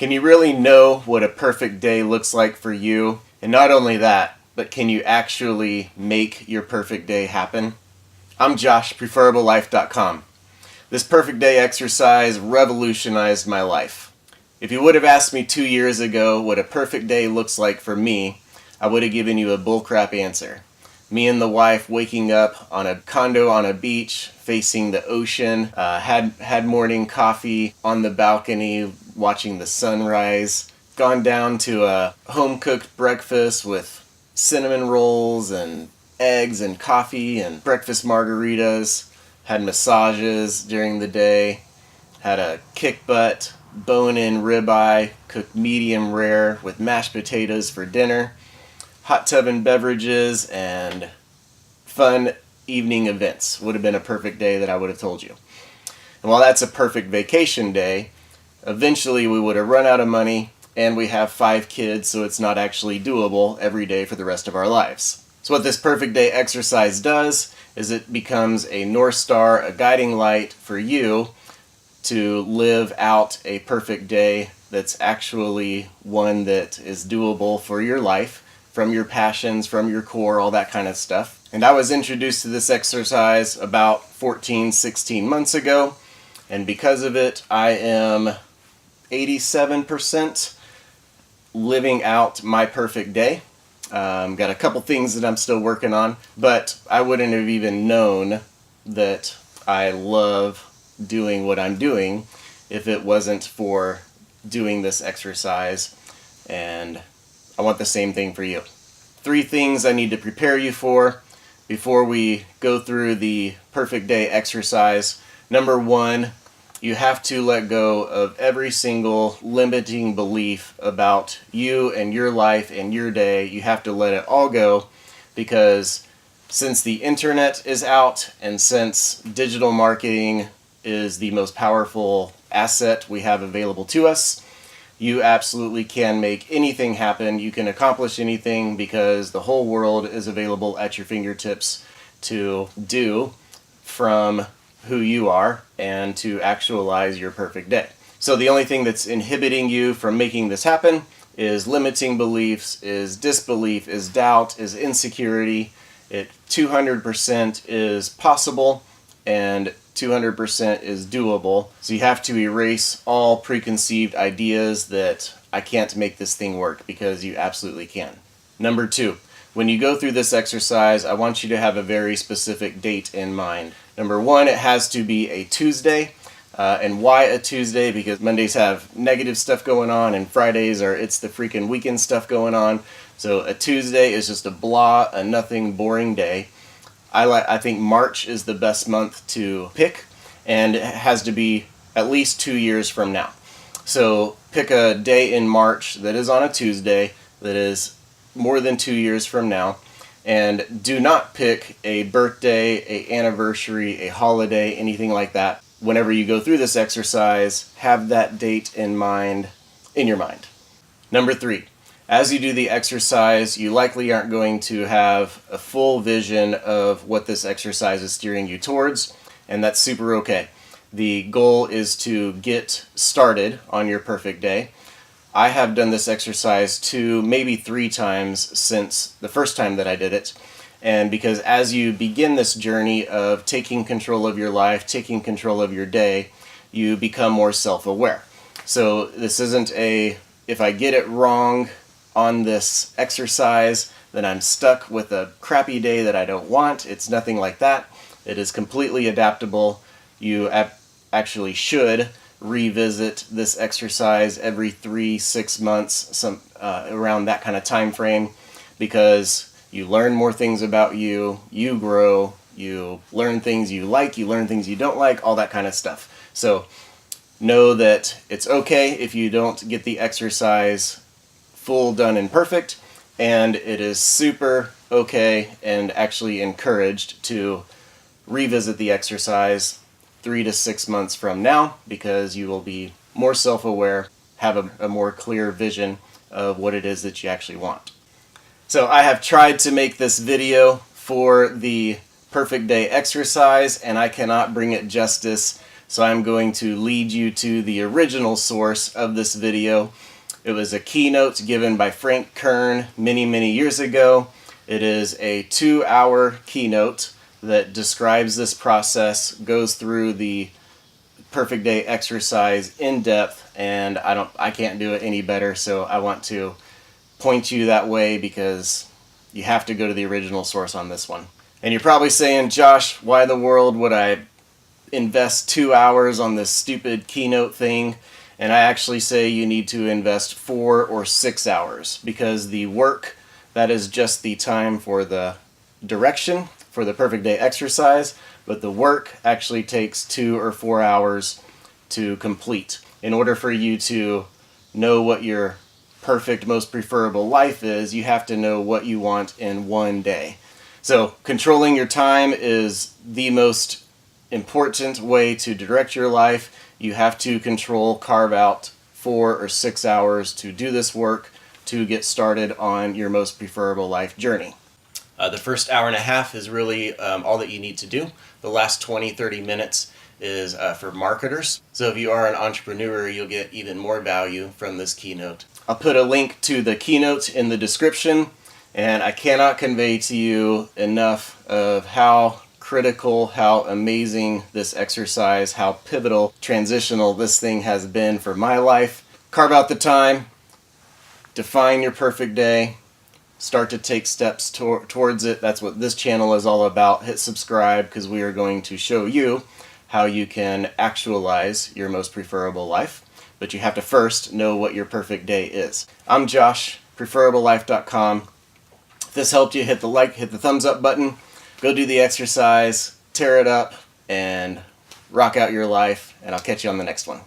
Can you really know what a perfect day looks like for you? And not only that, but can you actually make your perfect day happen? I'm Josh, PreferableLife.com. This perfect day exercise revolutionized my life. If you would have asked me 2 years ago what a perfect day looks like for me, I would have given you a bullcrap answer. Me and the wife waking up on a condo on a beach, facing the ocean, had morning coffee on the balcony, watching the sunrise, gone down to a home-cooked breakfast with cinnamon rolls and eggs and coffee and breakfast margaritas, had massages during the day, had a kick butt, bone-in ribeye, cooked medium rare with mashed potatoes for dinner, hot tub and beverages, and fun evening events. Would have been a perfect day that I would have told you. And while that's a perfect vacation day, eventually we would have run out of money, and we have 5 kids, so it's not actually doable every day for the rest of our lives. So what this perfect day exercise does is it becomes a North Star, a guiding light for you to live out a perfect day that's actually one that is doable for your life, from your passions, from your core, all that kind of stuff. And I was introduced to this exercise about 14, 16 months ago, and because of it, I am 87% living out my perfect day. Got a couple things that I'm still working on, but I wouldn't have even known that I love doing what I'm doing if it wasn't for doing this exercise, and I want the same thing for you. 3 things I need to prepare you for before we go through the perfect day exercise. Number 1, you have to let go of every single limiting belief about you and your life and your day. You have to let it all go, because since the internet is out and since digital marketing is the most powerful asset we have available to us, you absolutely can make anything happen. You can accomplish anything because the whole world is available at your fingertips to do from who you are and to actualize your perfect day. So the only thing that's inhibiting you from making this happen is limiting beliefs, is disbelief, is doubt, is insecurity. It 200% is possible and 200% is doable. So you have to erase all preconceived ideas that I can't make this thing work, because you absolutely can. Number 2, when you go through this exercise, I want you to have a very specific date in mind. Number 1, it has to be a Tuesday. And why a Tuesday? Because Mondays have negative stuff going on, and Fridays are it's the freaking weekend stuff going on. So a Tuesday is just a blah, a nothing, boring day. I think March is the best month to pick, and it has to be at least 2 years from now. So pick a day in March that is on a Tuesday that is more than 2 years from now, and do not pick a birthday, a anniversary, a holiday, anything like that. Whenever you go through this exercise, have that date in mind, in your mind. Number 3. As you do the exercise, you likely aren't going to have a full vision of what this exercise is steering you towards, and that's super okay. The goal is to get started on your perfect day. I have done this exercise 2, maybe 3 times since the first time that I did it, and because as you begin this journey of taking control of your life, taking control of your day, you become more self-aware. So this isn't a, if I get it wrong on this exercise, then I'm stuck with a crappy day that I don't want. It's nothing like that. It is completely adaptable. You actually should revisit this exercise every 3-6 months, around that kind of time frame, because you learn more things about you, you grow, you learn things you like, you learn things you don't like, all that kind of stuff. So know that it's okay if you don't get the exercise full, done, and perfect, and it is super okay and actually encouraged to revisit the exercise 3 to 6 months from now, because you will be more self-aware, have a more clear vision of what it is that you actually want. So I have tried to make this video for the perfect day exercise, and I cannot bring it justice So I'm going to lead you to the original source of this video. It was a keynote given by Frank Kern many years ago. It is a 2-hour keynote that describes this process, goes through the perfect day exercise in depth, and I can't do it any better, so I want to point you that way because you have to go to the original source on this one. And you're probably saying, Josh, why in the world would I invest 2 hours on this stupid keynote thing? And I actually say you need to invest 4 or 6 hours, because the work, that is just the time for the direction for the perfect day exercise, but the work actually takes 2 or 4 hours to complete. In order for you to know what your perfect, most preferable life is, you have to know what you want in one day. So controlling your time is the most important way to direct your life. You have to carve out 4 or 6 hours to do this work to get started on your most preferable life journey. The first hour and a half is really all that you need to do. The last 20-30 minutes is for marketers. So if you are an entrepreneur, you'll get even more value from this keynote. I'll put a link to the keynote in the description, and I cannot convey to you enough of how critical, how amazing this exercise, how pivotal, transitional this thing has been for my life. Carve out the time, define your perfect day, start to take steps towards it. That's what this channel is all about. Hit subscribe, because we are going to show you how you can actualize your most preferable life. But you have to first know what your perfect day is. I'm Josh, preferablelife.com. If this helped you, hit the like, hit the thumbs up button. Go do the exercise, tear it up, and rock out your life. And I'll catch you on the next one.